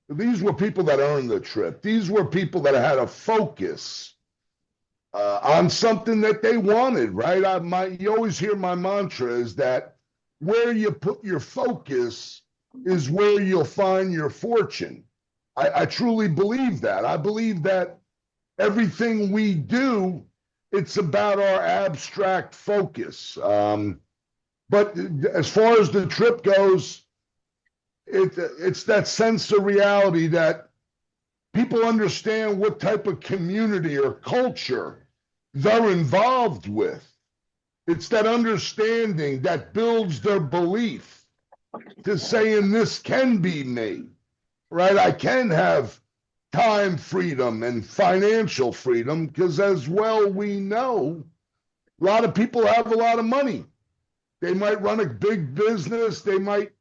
These were people that earned the trip. These were people that had a focus on something that they wanted, right? You always hear my mantra is that where you put your focus is where you'll find your fortune. I truly believe that. I believe that everything we do, it's about our abstract focus. But as far as the trip goes, it's that sense of reality that people understand what type of community or culture they're involved with. It's that understanding that builds their belief to saying this can be me, right? I can have time freedom and financial freedom because, as well, we know a lot of people have a lot of money. They might run a big business. They might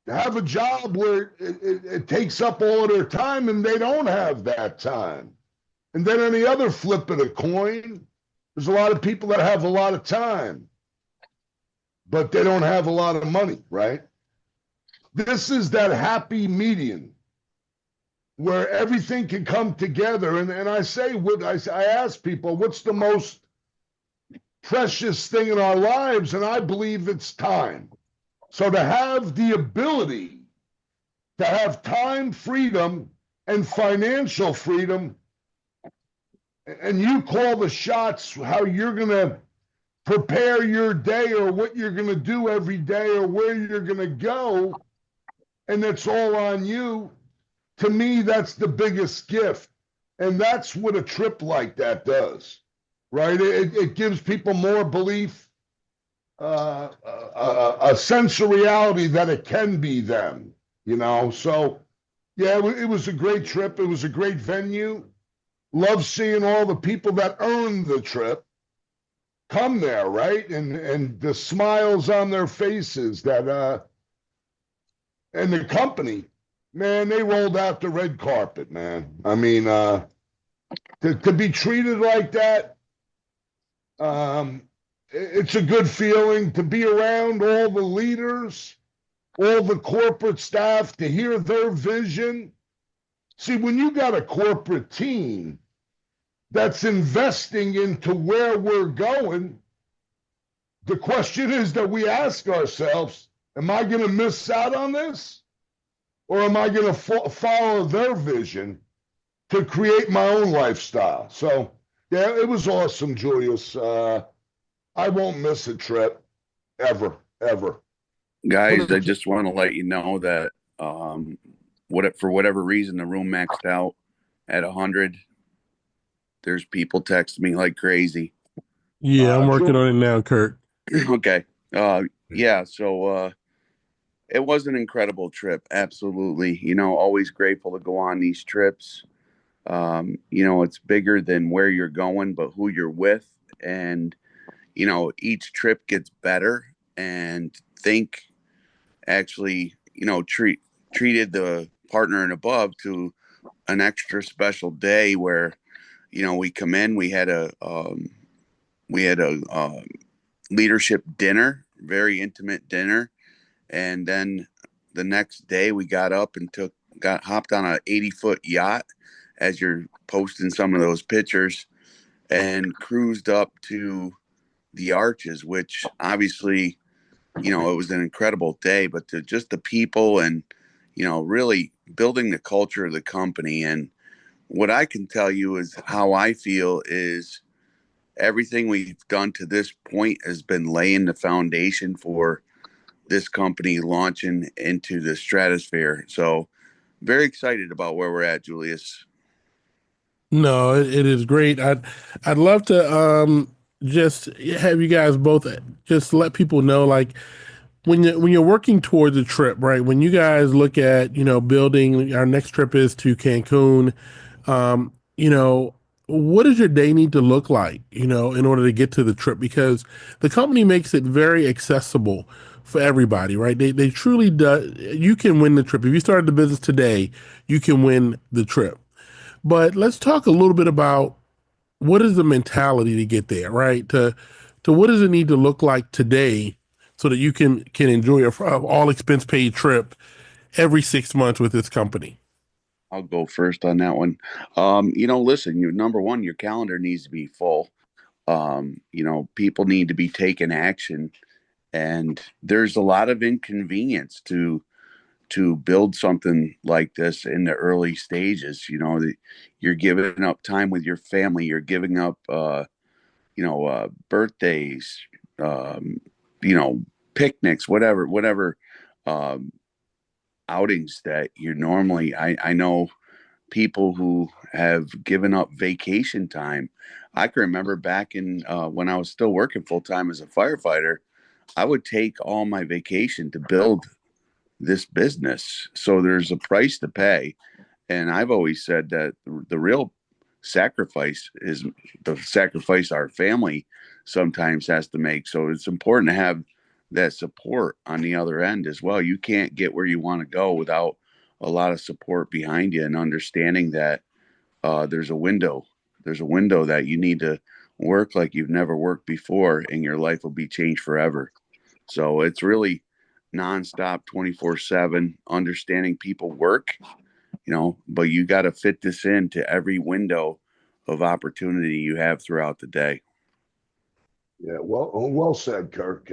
have a job where it takes up all of their time and they don't have that time. And then on the other flip of the coin, there's a lot of people that have a lot of time, but they don't have a lot of money, right? This is that happy median where everything can come together. And I say, I ask people, what's the most precious thing in our lives? And I believe it's time. So to have the ability to have time freedom and financial freedom, and you call the shots how you're going to prepare your day or what you're going to do every day or where you're going to go, and it's all on you. To me, that's the biggest gift. And that's what a trip like that does, right? It gives people more belief, a sense of reality that it can be them, you know? So, yeah, it was a great trip. It was a great venue. Love seeing all the people that earned the trip come there, right? And the smiles on their faces that, and the company, man, they rolled out the red carpet, man. I mean, to be treated like that, it's a good feeling to be around all the leaders, all the corporate staff, to hear their vision. See, when you got a corporate team that's investing into where we're going, the question is that we ask ourselves, am I going to miss out on this? Or am I going to follow their vision to create my own lifestyle? So, yeah, it was awesome, Julius. I won't miss a trip ever, ever. Guys, I just want to let you know that for whatever reason the room maxed out at 100. There's people texting me like crazy. Yeah, I'm working on it now, Kurt. Okay. Yeah, so it was an incredible trip. Absolutely. Always grateful to go on these trips. It's bigger than where you're going, but who you're with. And, each trip gets better. And think actually, treated the partner and above to an extra special day where, we come in, we had a leadership dinner, very intimate dinner. And then the next day we got up and hopped on a 80-foot yacht, as you're posting some of those pictures, and cruised up to the Arches, which obviously, it was an incredible day, but just the people and, really building the culture of the company. And what I can tell you is how I feel is everything we've done to this point has been laying the foundation for this company launching into the stratosphere. So very excited about where we're at, Julius. No, it is great. I'd love to just have you guys both just let people know, like, when you're working towards a trip, right? When you guys look at, building, our next trip is to Cancun, um, you know, what does your day need to look like, in order to get to the trip? Because the company makes it very accessible for everybody, right? They truly do. You can win the trip. If you started the business today, you can win the trip. But let's talk a little bit about what is the mentality to get there, right? To what does it need to look like today so that you can enjoy a all expense paid trip every 6 months with this company? I'll go first on that one. Listen, number one, your calendar needs to be full. People need to be taking action, and there's a lot of inconvenience to build something like this in the early stages. You're giving up time with your family. You're giving up, birthdays, um, picnics, whatever um, outings that you normally. I know people who have given up vacation time. I can remember back in when I was still working full time as a firefighter, I would take all my vacation to build this business. So there's a price to pay. And I've always said that the real sacrifice is the sacrifice our family sometimes has to make. So it's important to have that support on the other end as well. You can't get where you want to go without a lot of support behind you and understanding that there's a window. There's a window that you need to work like you've never worked before, and your life will be changed forever. So it's really nonstop, 24/7, understanding people work, but you got to fit this into every window of opportunity you have throughout the day. Yeah, well said, Kirk.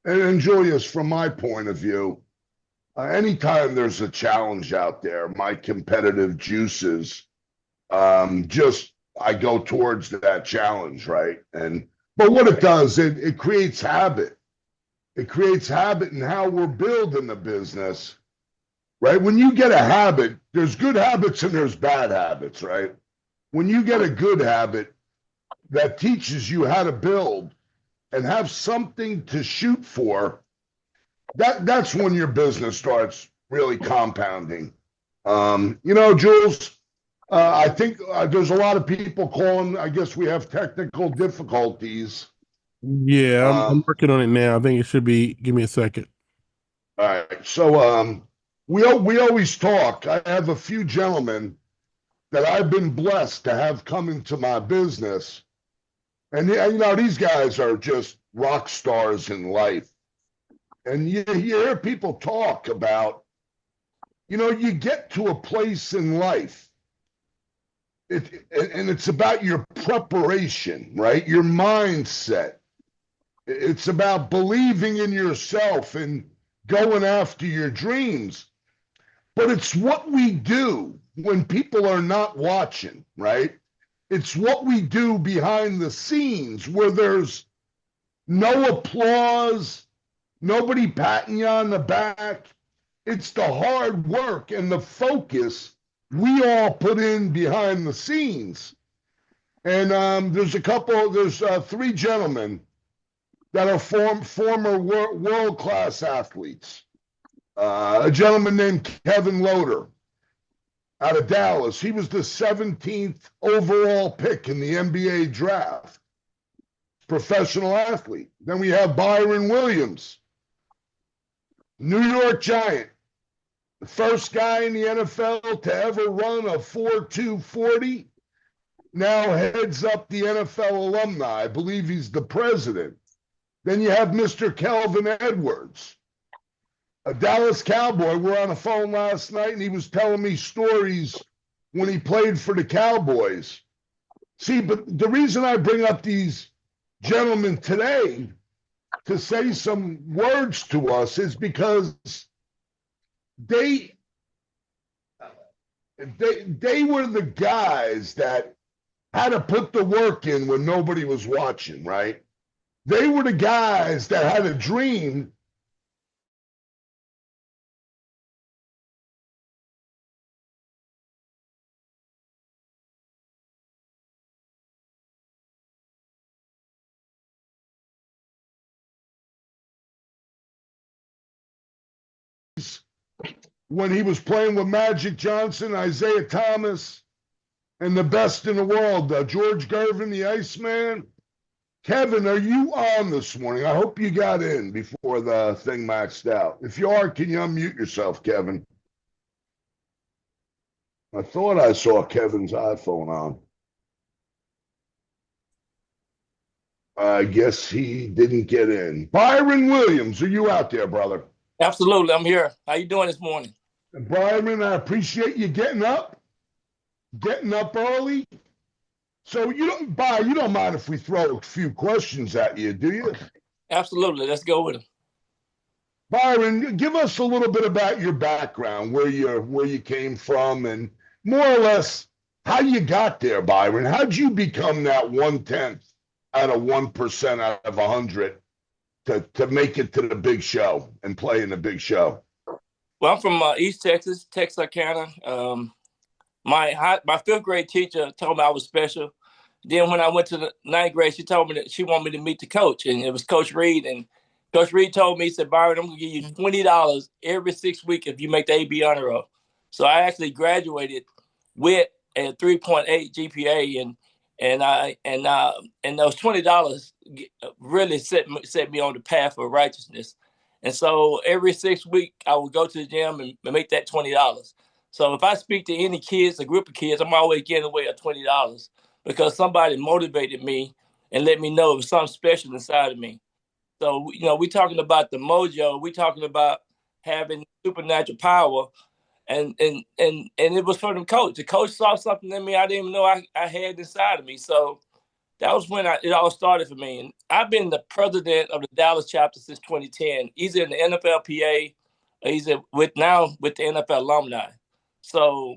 And Julius, from my point of view, anytime there's a challenge out there, my competitive juices, just I go towards that challenge, right? But what it does, it creates habit. It creates habit in how we're building the business, right? When you get a habit, there's good habits and there's bad habits, right? When you get a good habit that teaches you how to build and have something to shoot for, that's when your business starts really compounding. Jules, I think there's a lot of people calling. I guess we have technical difficulties. Yeah, I'm working on it now. I think it should be. Give me a second. All right. So we always talk. I have a few gentlemen that I've been blessed to have come into my business. And these guys are just rock stars in life. And you hear people talk about, you get to a place in life. And it's about your preparation, right? Your mindset. It's about believing in yourself and going after your dreams. But it's what we do when people are not watching, right? It's what we do behind the scenes where there's no applause, nobody patting you on the back. It's the hard work and the focus we all put in behind the scenes. And there's three gentlemen that are former world-class athletes. A gentleman named Kevin Loader out of Dallas. He was the 17th overall pick in the NBA draft. Professional athlete. Then we have Byron Williams, New York Giant. The first guy in the NFL to ever run a 4.2 40. Now heads up the NFL alumni. I believe he's the president. Then you have Mr. Kelvin Edwards, a Dallas Cowboy. We're on the phone last night, and he was telling me stories when he played for the Cowboys. See, but the reason I bring up these gentlemen today to say some words to us is because they were the guys that had to put the work in when nobody was watching, right? They were the guys that had a dream. When he was playing with Magic Johnson, Isaiah Thomas, and the best in the world, George Gervin, the Iceman. Kevin, are you on this morning? I hope you got in before the thing maxed out. If you are, can you unmute yourself, Kevin? I thought I saw Kevin's iPhone on. I guess he didn't get in. Byron Williams, are you out there, brother? Absolutely, I'm here. How you doing this morning? Byron, I appreciate you getting up early. So you don't mind if we throw a few questions at you, do you? Absolutely, let's go with them. Byron, give us a little bit about your background, where you came from, and more or less how you got there, Byron. How'd you become that 1/10 out of 1% out of 100 to make it to the big show and play in the big show? Well, I'm from East Texas, Texarkana. My fifth grade teacher told me I was special. Then when I went to the ninth grade, she told me that she wanted me to meet the coach, and it was Coach Reed. And Coach Reed told me, he said, Byron, I'm going to give you $20 every 6 weeks if you make the AB honor roll. So I actually graduated with a 3.8 GPA, and those $20 really set me on the path of righteousness. And so every 6 weeks, I would go to the gym and make that $20. So if I speak to any kids, a group of kids, I'm always getting away at $20 because somebody motivated me and let me know it was something special inside of me. So, we're talking about the mojo. We're talking about having supernatural power. And it was from the coach. The coach saw something in me I didn't even know I had inside of me. So that was when it all started for me. And I've been the president of the Dallas chapter since 2010. He's in the NFLPA. He's with the NFL alumni. So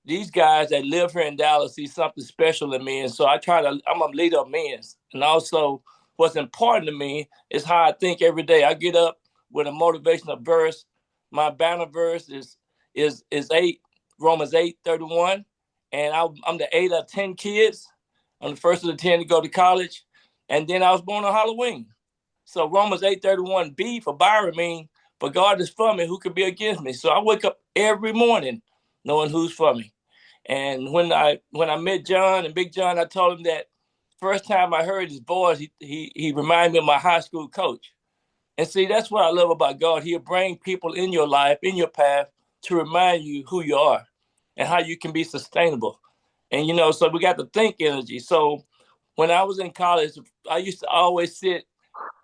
these guys that live here in Dallas see something special in me. And so I'm a leader of men. And also what's important to me is how I think every day. I get up with a motivational verse. My banner verse is 8, Romans 8:31. And I'm the 8 of 10 kids. I'm the first of the 10 to go to college. And then I was born on Halloween. So Romans 8:31b for Byron mean, for God is for me, who could be against me? So I wake up every morning knowing who's for me. And when I met John and Big John, I told him that first time I heard his voice, he reminded me of my high school coach. And see, that's what I love about God. He'll bring people in your life, in your path, to remind you who you are and how you can be sustainable. And, so we got the think energy. So when I was in college, I used to always sit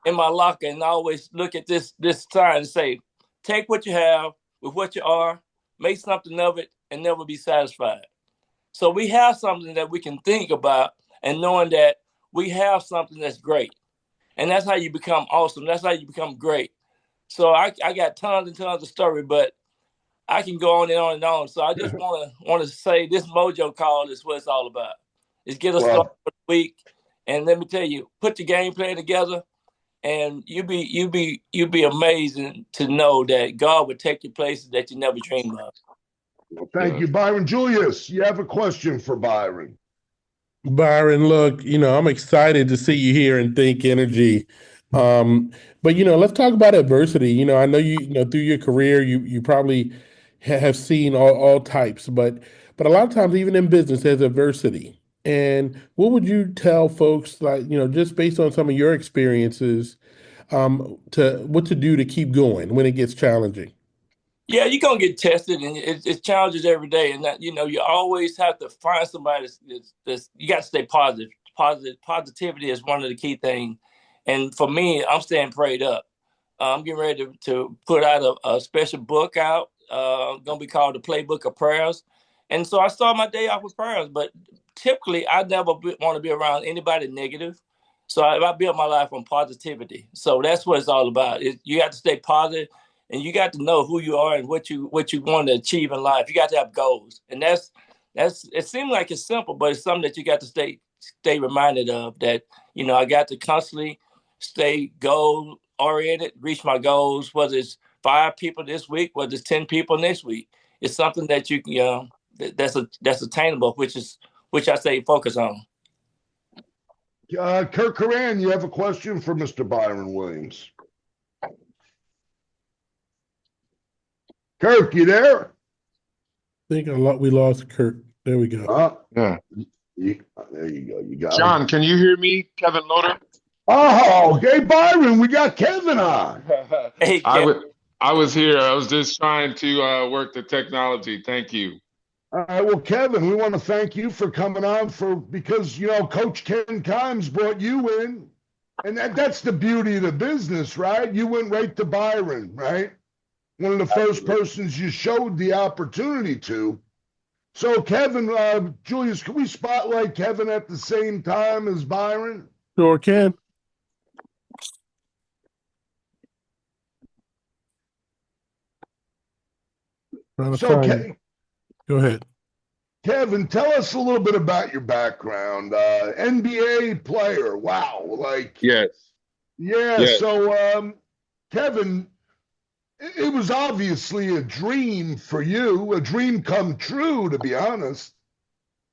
in my locker and always look at this sign and say, take what you have with what you are, make something of it, and never be satisfied. So we have something that we can think about and knowing that we have something that's great. And that's how you become awesome. That's how you become great. So I got tons and tons of story, but I can go on and on and on. So I just want to say this Mojo call is what it's all about. Is get us started for the week. And let me tell you, put the game plan together, and you be amazing to know that God would take you places that you never dreamed of. Well, thank you, Byron. Julius, you have a question for Byron. Byron, look, I'm excited to see you here in Think Energy. But let's talk about adversity. I know through your career, you probably have seen all types, but a lot of times, even in business, there's adversity. And what would you tell folks, like, just based on some of your experiences, to what to do to keep going when it gets challenging? Yeah, you're gonna get tested, and it's challenges every day, and that you always have to find somebody that's you got to stay positive. Positivity is one of the key things, and for me, I'm staying prayed up. I'm getting ready to put out a special book out, gonna be called the Playbook of Prayers, and so I start my day off with prayers. But typically, I never want to be around anybody negative, so I build my life on positivity. So that's what it's all about. You have to stay positive. And you got to know who you are and what you want to achieve in life. You got to have goals, and that's it seems like it's simple, but it's something that you got to stay reminded of. That I got to constantly stay goal oriented, reach my goals. Whether it's 5 people this week, whether it's 10 people next week, it's something that that's attainable, which I say focus on. Kirk Coran, you have a question for Mr. Byron Williams. Kirk, you there? I think we lost Kirk. There we go. Yeah. There you go. You got John, him. can you hear me? Kevin Loader. Oh, hey, Byron, we got Kelvin on. Hey, Kevin. I was here. I was just trying to work the technology. Thank you. All right, well, Kevin, we want to thank you for coming on because Coach Ken Kimes brought you in, and that's the beauty of the business, right? You went right to Byron, right? one of the first persons you showed the opportunity to. So, Kevin, Julius, can we spotlight Kevin at the same time as Byron? Sure can. So, Go ahead. Kevin, tell us a little bit about your background. NBA player. Wow. Yes. Yeah. Yes. So, Kevin, it was obviously a dream for you, a dream come true, to be honest.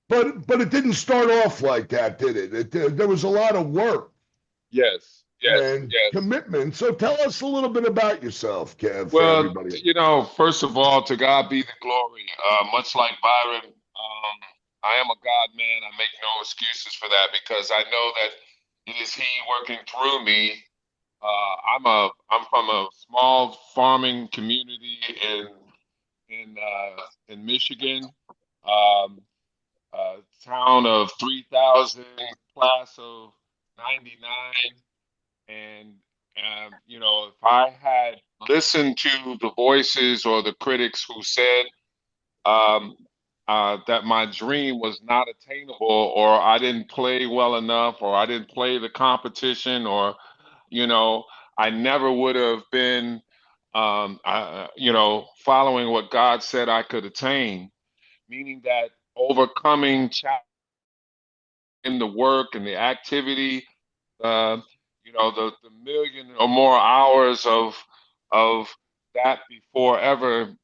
But it didn't start off like that, did it? There was a lot of work. Yes. And commitment. So tell us a little bit about yourself, Kev, for Well, everybody. first of all, to God be the glory. Much like Byron, I am a God man. I make no excuses for that because I know that it is He working through me. I'm from a small farming community in Michigan, a town of 3,000, class of '99. And, if I had listened to the voices or the critics who said um, that my dream was not attainable, or I didn't play well enough, or I didn't play the competition, or, I never would have been, following what God said I could attain, meaning that overcoming in the work and the activity, uh, the million or more hours of that before ever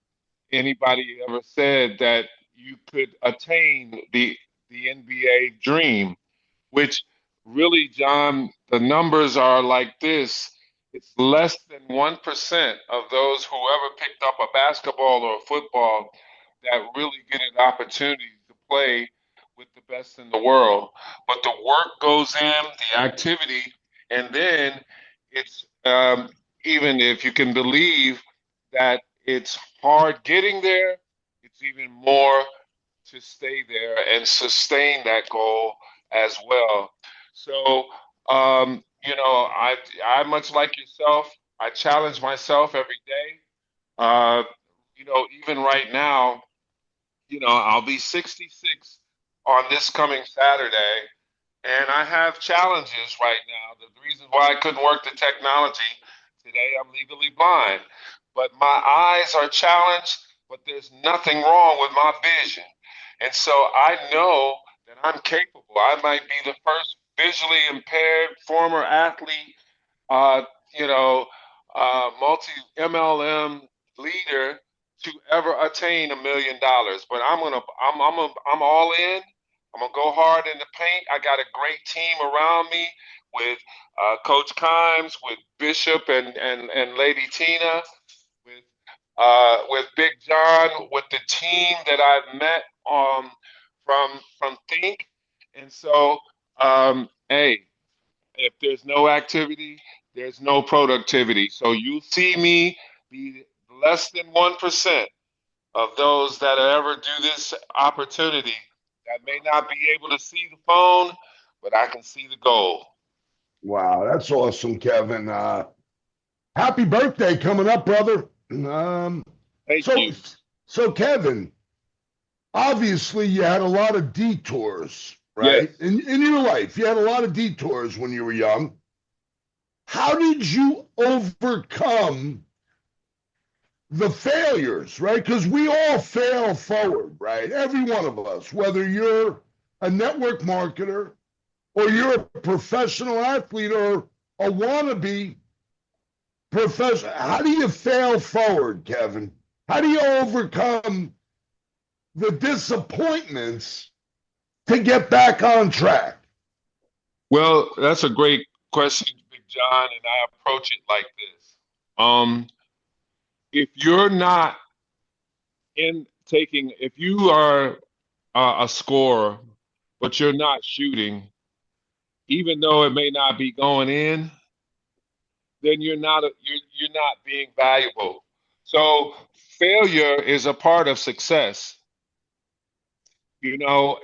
anybody ever said that you could attain the NBA dream, which really, John, the numbers are like this. It's less than 1% of those who ever picked up a basketball or a football that really get an opportunity to play with the best in the world. But the work goes in, the activity, and then it's even if you can believe that it's hard getting there, it's even more to stay there and sustain that goal as well. So, I much like yourself, I challenge myself every day. Uh, even right now, I'll be 66 on this coming Saturday, and I have challenges right now. The reason why I couldn't work the technology today, I'm legally blind, but my eyes are challenged, but there's nothing wrong with my vision. And so I know that I'm capable. I might be the first visually impaired former athlete, uh, you know, multi MLM leader to ever attain $1 million. But I'm all in. I'm gonna go hard in the paint. I got a great team around me with Coach Kimes, with Bishop and Lady Tina, with Big John, with the team that I've met from Think. And so, hey, if there's no activity, there's no productivity. So you see me be less than 1% of those that ever do this opportunity that may not be able to see the phone, but I can see the goal. Wow, that's awesome, Kevin. Happy birthday coming up, brother. Thank you. So, Kevin, obviously you had a lot of detours, right? Yes. In your life, you had a lot of detours when you were young. How did you overcome the failures, right? Because we all fail forward, right? Every one of us, whether you're a network marketer or you're a professional athlete or a wannabe professional. How do you fail forward, Kevin? How do you overcome the disappointments to get back on track? Well, that's a great question, Big John, and I approach it like this. If you're not if you are a scorer, but you're not shooting, even though it may not be going in, then you're not being valuable. So failure is a part of success. I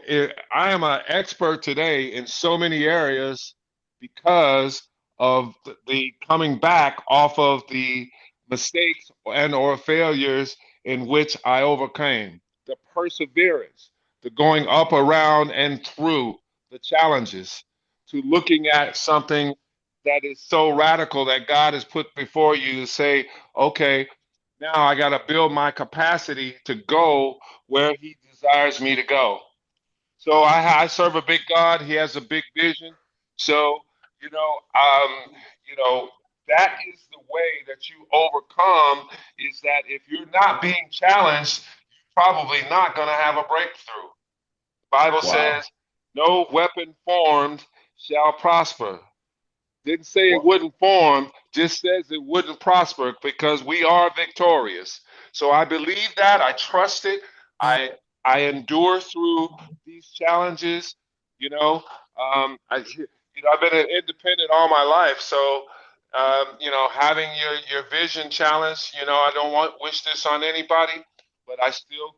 am an expert today in so many areas because of the coming back off of the mistakes and or failures in which I overcame. The perseverance, the going up, around, and through the challenges, to looking at something that is so radical that God has put before you to say, okay, now I got to build my capacity to go where He desires me to go. So I serve a big God. He has a big vision. So you know, um, you know, that is the way that you overcome. Is that if you're not being challenged, you're probably not going to have a breakthrough. The Bible Wow. says, "No weapon formed shall prosper." Didn't say it Wow. wouldn't form, just says it wouldn't prosper because we are victorious. So I believe that. I trust it. I I endure through these challenges. You know, I've been an independent all my life, so having your vision challenged. I don't want wish this on anybody, but I still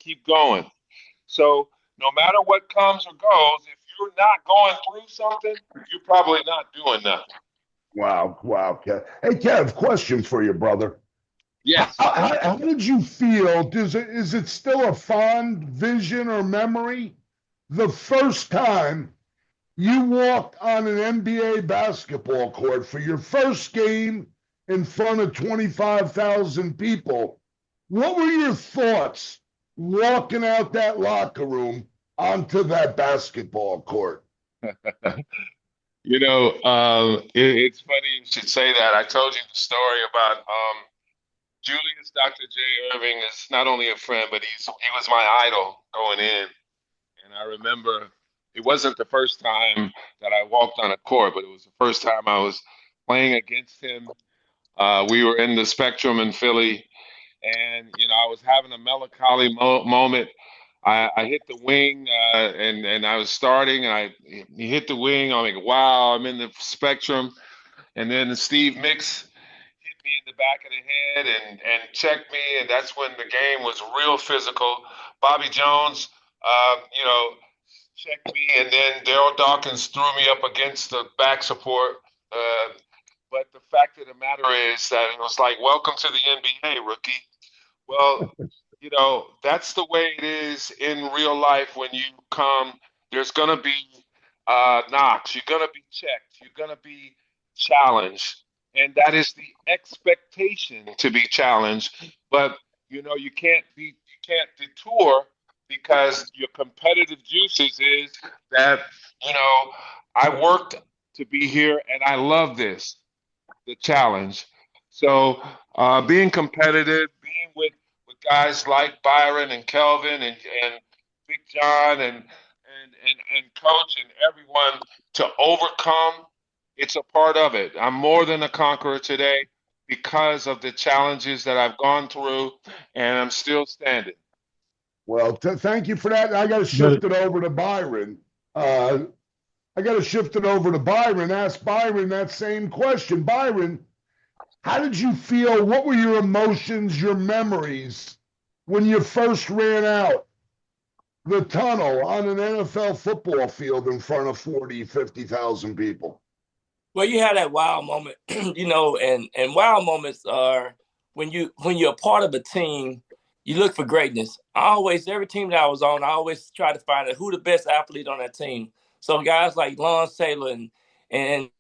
keep going. So no matter what comes or goes, if you're not going through something, you're probably not doing nothing. Wow. Wow. Kev. Hey, Kev, question for you, brother. How, Yes. how did you feel? Is it still a fond vision or memory? The first time you walked on an NBA basketball court for your first game in front of 25,000 people. What were your thoughts walking out that locker room onto that basketball court? It's funny you should say that. I told you the story about Julius. Dr. J. Irving is not only a friend, but he was my idol going in. And I remember it wasn't the first time that I walked on a court, but it was the first time I was playing against him. We were in the Spectrum in Philly, and I was having a melancholy moment. I hit the wing, and I was starting, and he hit the wing. I'm like, wow, I'm in the Spectrum, and then Steve Mix hit me in the back of the head and checked me, and that's when the game was real physical. Bobby Jones, checked me, and then Daryl Dawkins threw me up against the back support. Uh, but the fact of the matter is that it was like, welcome to the NBA, rookie. Well, that's the way it is in real life when you come. There's going to be knocks. You're going to be checked. You're going to be challenged. And that is the expectation to be challenged. But, you can't detour because your competitive juices is that, you know, I worked to be here and I love this, the challenge. So being competitive, being with guys like Byron and Kelvin and Big John and Coach and everyone to overcome, it's a part of it. I'm more than a conqueror today because of the challenges that I've gone through, and I'm still standing. Well, thank you for that. I got to shift it over to Byron. I got to shift it over to Byron. Ask Byron that same question. Byron, how did you feel? What were your emotions, your memories when you first ran out the tunnel on an NFL football field in front of 40, 50,000 people? Well, you had that wow moment, and wow moments are when you're a part of a team, you look for greatness. Every team that I was on, I always try to find out who the best athlete on that team. So guys like Lawrence Taylor and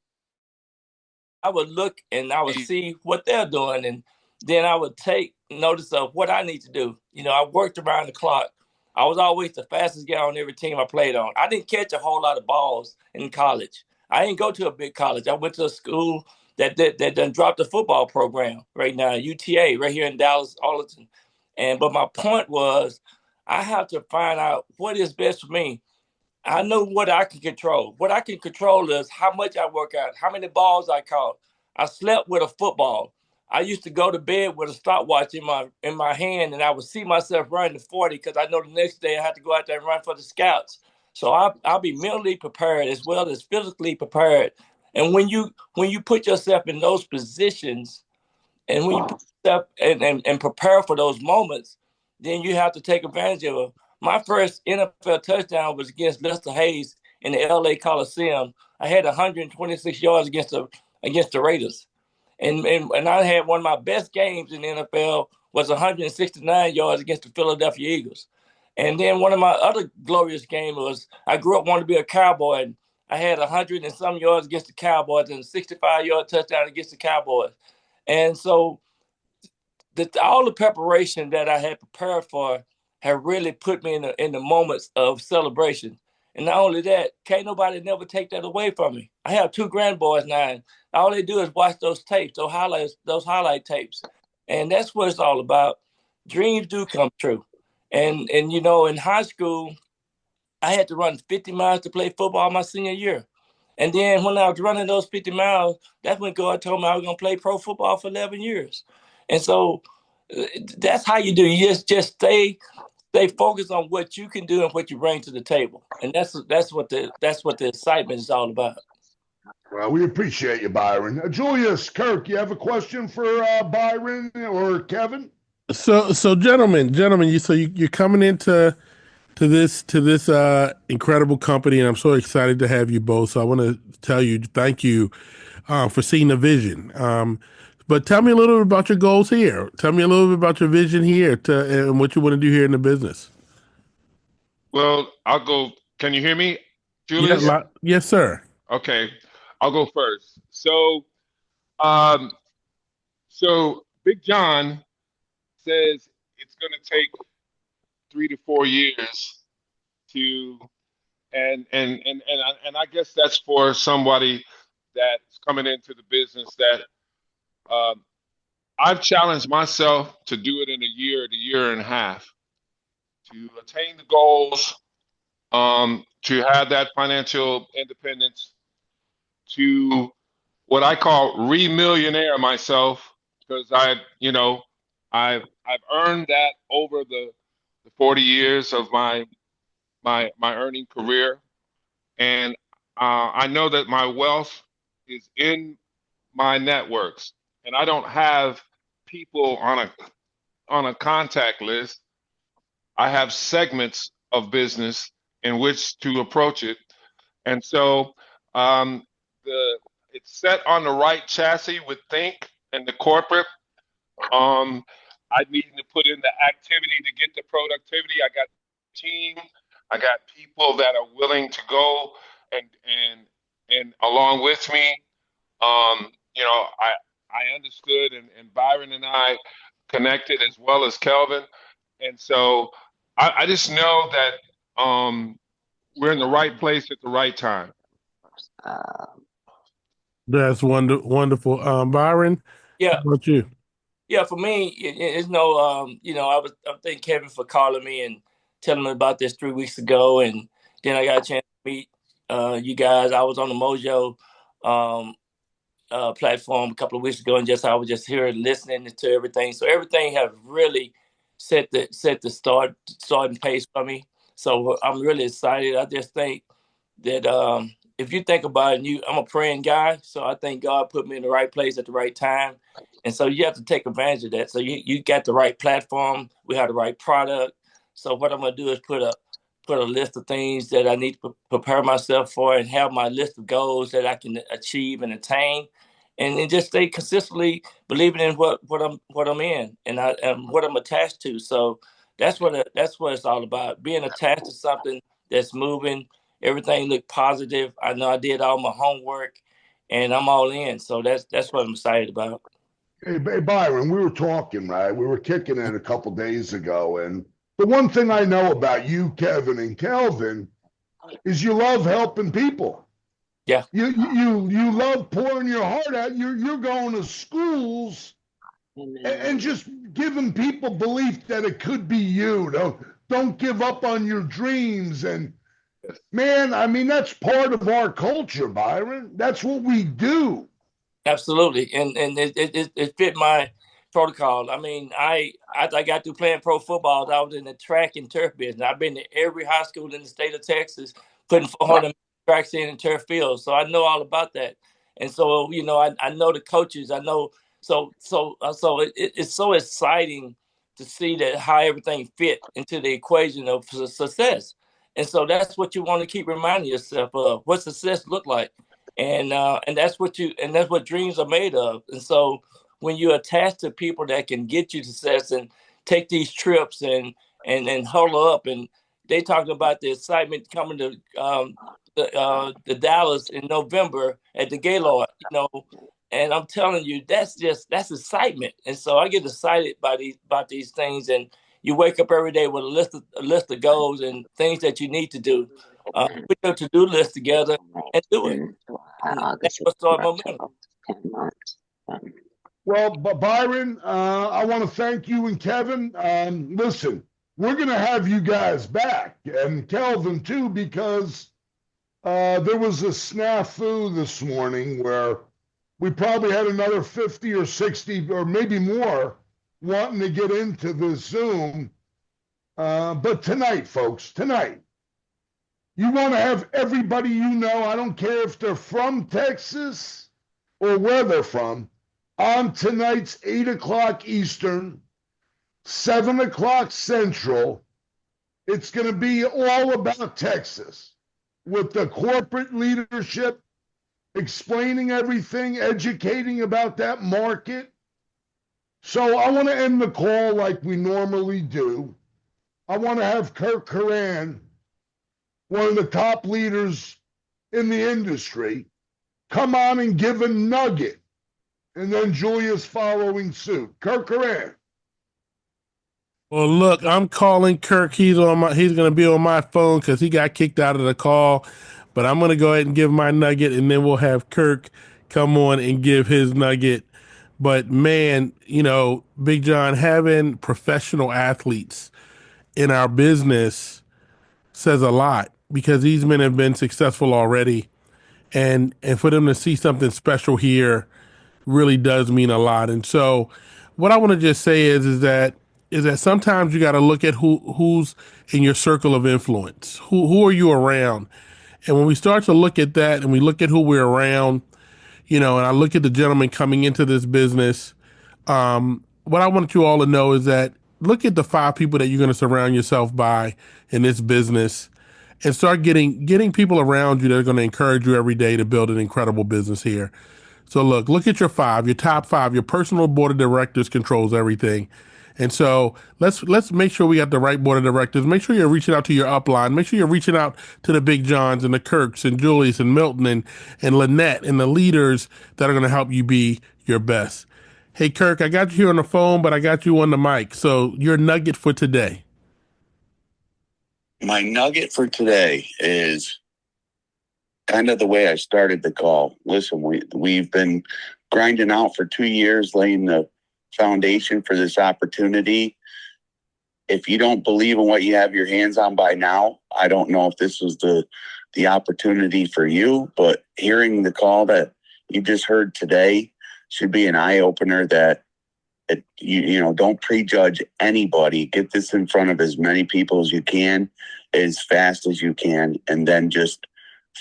I would look and I would see what they're doing, and then I would take notice of what I need to do. I worked around the clock. I was always the fastest guy on every team I played on. I didn't catch a whole lot of balls in college. I didn't go to a big college. I went to a school that done dropped the football program right now, UTA, right here in Dallas, Arlington. But my point was, I have to find out what is best for me. I know what I can control. What I can control is how much I work out, how many balls I caught. I slept with a football. I used to go to bed with a stopwatch in my hand, and I would see myself running to 40 because I know the next day I had to go out there and run for the scouts. So I'll be mentally prepared as well as physically prepared. And when you put yourself in those positions, and when you put yourself and prepare for those moments, then you have to take advantage of it. My first NFL touchdown was against Lester Hayes in the LA Coliseum. I had 126 yards against the Raiders. And I had one of my best games in the NFL was 169 yards against the Philadelphia Eagles. And then one of my other glorious games was I grew up wanting to be a Cowboy, and I had 100 and some yards against the Cowboys and a 65-yard touchdown against the Cowboys. And so all the preparation that I had prepared for have really put me in the moments of celebration. And not only that, can't nobody never take that away from me. I have 2 grandboys now, and all they do is watch those tapes, those highlight tapes. And that's what it's all about. Dreams do come true. And you know, in high school, I had to run 50 miles to play football my senior year. And then when I was running those 50 miles, that's when God told me I was going to play pro football for 11 years. And so that's how you do. You just stay focused on what you can do and what you bring to the table. And that's what the excitement is all about. Well, we appreciate you, Byron. Julius, Kirk, you have a question for Byron or Kevin? So gentlemen, you're coming into this incredible company, and I'm so excited to have you both. So I want to tell you thank you for seeing the vision. But tell me a little bit about your goals here. Tell me a little bit about your vision here and what you want to do here in the business. Well, I'll go. Can you hear me, Julius? Yeah, yes, sir. Okay, I'll go first. So Big John says it's going to take 3 to 4 years to, and I guess that's for somebody that's coming into the business that I've challenged myself to do it in a year to year and a half to attain the goals, to have that financial independence, to what I call re-millionaire myself, because I've earned that over the 40 years of my earning career, and I know that my wealth is in my networks, and I don't have people on a contact list. I have segments of business in which to approach it, and so it's set on the right chassis with Think and the corporate. I need to put in the activity to get the productivity. I got a team. I got people that are willing to go and along with me. I understood, and Byron and I connected as well as Kelvin, and so I just know that we're in the right place at the right time. That's wonderful. Byron, Yeah. how about you? Yeah, for me, it's no, I thank Kevin for calling me and telling me about this 3 weeks ago, and then I got a chance to meet you guys. I was on the Mojo platform a couple of weeks ago, and I was just here listening to everything. So everything has really set the starting pace for me. So I'm really excited. I just think that if you think about it, I'm a praying guy, so I think God put me in the right place at the right time. And so you have to take advantage of that. So you got the right platform. We have the right product. So what I'm going to do is put a list of things that I need to prepare myself for and have my list of goals that I can achieve and attain. And then just stay consistently believing in what I'm in and what I'm attached to. So that's what it's all about. Being attached to something that's moving, everything looked positive. I know I did all my homework and I'm all in. So that's what I'm excited about. Hey, Byron, we were talking, right? We were kicking it a couple days ago, and the one thing I know about you, Kevin and Kelvin, is you love helping people. Yeah. You love pouring your heart out. You're going to schools and just giving people belief that it could be you. Don't give up on your dreams. And man, I mean, that's part of our culture, Byron. That's what we do. Absolutely, and it fit my protocol. I mean, I got through playing pro football. I was in the track and turf business. I've been to every high school in the state of Texas, putting 400 tracks in and turf fields. So I know all about that. And so I know the coaches. I know so it's so exciting to see that how everything fit into the equation of success. And so that's what you want to keep reminding yourself of. What success look like. and that's what dreams are made of. And so when you attach to people that can get you success and take these trips and huddle up, and they talked about the excitement coming to the Dallas in November at the Gaylord, and I'm telling you, that's excitement. And so I get excited about these things, and you wake up every day with a list of goals and things that you need to do. Put your to-do list together and do it. And that's what started momentum. Well, Byron, I want to thank you and Kevin. Listen, we're going to have you guys back, and Kelvin too, because there was a snafu this morning where we probably had another 50 or 60 or maybe more wanting to get into the Zoom. But tonight, folks, tonight, you want to have everybody you know, I don't care if they're from Texas or where they're from, on tonight's 8 o'clock Eastern, 7 o'clock Central. It's going to be all about Texas with the corporate leadership explaining everything, educating about that market. So I want to end the call like we normally do. I want to have Kirk Coran, one of the top leaders in the industry, come on and give a nugget, and then Julia's following suit. Kirk Coran. Well, look, I'm calling Kirk. He's going to be on my phone because he got kicked out of the call. But I'm going to go ahead and give my nugget, and then we'll have Kirk come on and give his nugget. But man, Big John, having professional athletes in our business says a lot, because these men have been successful already. And for them to see something special here really does mean a lot. And so what I want to just say is that sometimes you got to look at who's in your circle of influence. Who are you around? And when we start to look at that, and we look at who we're around, and I look at the gentleman coming into this business, what I want you all to know is that look at the 5 people that you're going to surround yourself by in this business, and start getting people around you that are going to encourage you every day to build an incredible business here. So look at your top 5. Your personal board of directors controls everything. And so let's make sure we got the right board of directors. Make sure you're reaching out to your upline. Make sure you're reaching out to the Big Johns and the Kirks and Julius and Milton and Lynette and the leaders that are going to help you be your best. Hey, Kirk, I got you here on the phone, but I got you on the mic. So your nugget for today. My nugget for today is kind of the way I started the call. Listen, we've been grinding out for 2 years, laying the foundation for this opportunity. If you don't believe in what you have your hands on by now, I don't know if this was the opportunity for you, but hearing the call that you just heard today should be an eye-opener that don't prejudge anybody. Get this in front of as many people as you can, as fast as you can, and then just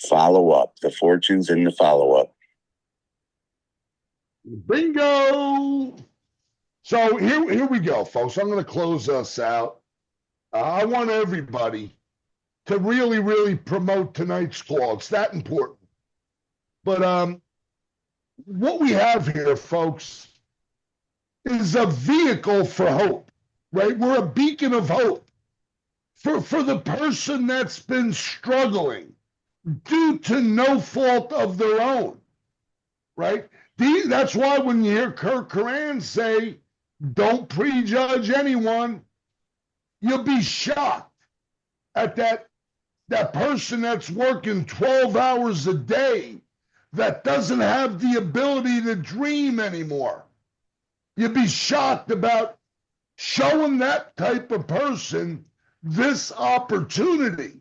follow up. The fortune's in the follow-up. Bingo! So here we go, folks. I'm going to close us out. I want everybody to really, really promote tonight's call. It's that important. But what we have here, folks, is a vehicle for hope, right? We're a beacon of hope for the person that's been struggling due to no fault of their own, right? That's why when you hear Kirk Coran say, don't prejudge anyone, you'll be shocked at that person that's working 12 hours a day that doesn't have the ability to dream anymore. You'd be shocked about showing that type of person this opportunity.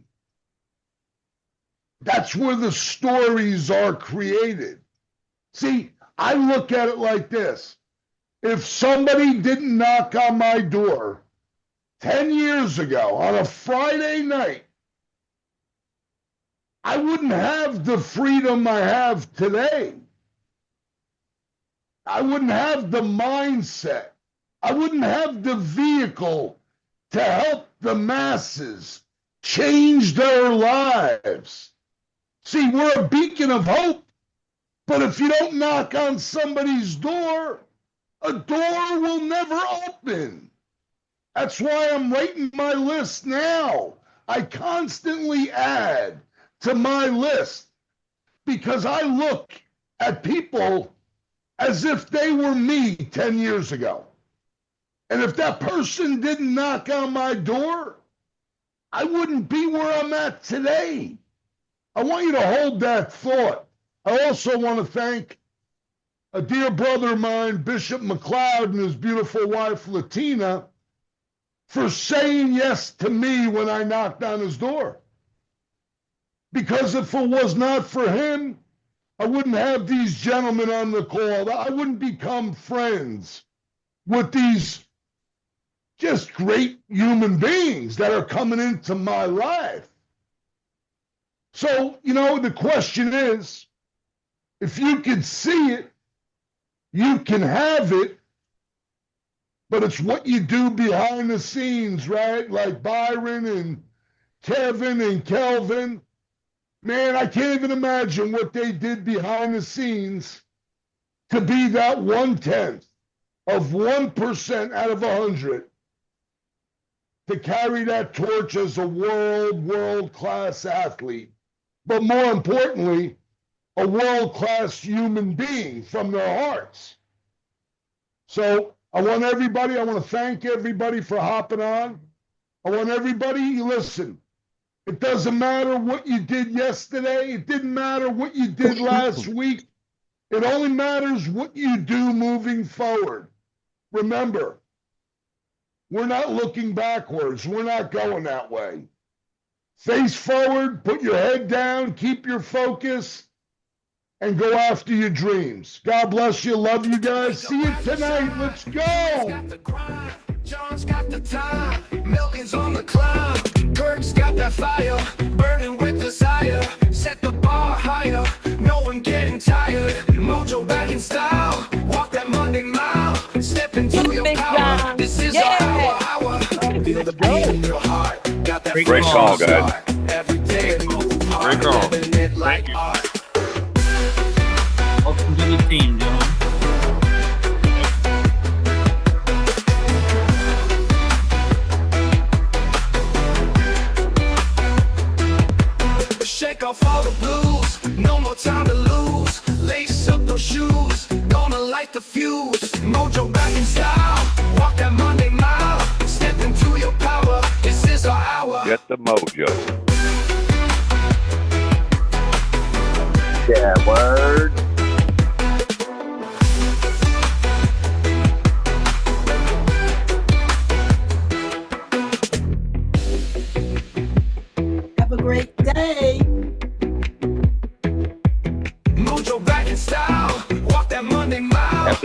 That's where the stories are created. See, I look at it like this. If somebody didn't knock on my door 10 years ago on a Friday night, I wouldn't have the freedom I have today. I wouldn't have the mindset. I wouldn't have the vehicle to help the masses change their lives. See, we're a beacon of hope But if you don't knock on somebody's door, a door will never open. That's why I'm writing my list now. I constantly add to my list because I look at people as if they were me 10 years ago. And if that person didn't knock on my door, I wouldn't be where I'm at today. I want you to hold that thought. I also want to thank a dear brother of mine, Bishop McLeod, and his beautiful wife, Latina, for saying yes to me when I knocked on his door. Because if it was not for him, I wouldn't have these gentlemen on the call. I wouldn't become friends with these just great human beings that are coming into my life. So, the question is, if you can see it, you can have it, but it's what you do behind the scenes, right? Like Byron and Kevin and Kelvin. Man, I can't even imagine what they did behind the scenes to be that 1/10 of 1% out of 100 to carry that torch as a world-class athlete. But more importantly, a world-class human being from their hearts. So I want to thank everybody for hopping on. I want everybody, listen, it doesn't matter what you did yesterday. It didn't matter what you did last week. It only matters what you do moving forward. Remember, we're not looking backwards. We're not going that way. Face forward, put your head down, keep your focus, and go after your dreams. God bless you. Love you guys. See you tonight. Let's go. John's got the time, millions on the climb. Kirk's got that fire, burning with desire. Set the bar higher, no one getting tired. Mojo back in style, walk that Monday mile. Step into your power, this is our hour. Feel the beat in your heart. Got that great call, guys. Every day, Great call. Thank you. Welcome to the team, John. Shake off all the blues, no more time to lose. Lace up those shoes, gonna light the fuse. Mojo back in style, walk that Monday mile. Step into your power, this is our hour. Get the mojo. Yeah, word. Have a great day. Mojo back in style,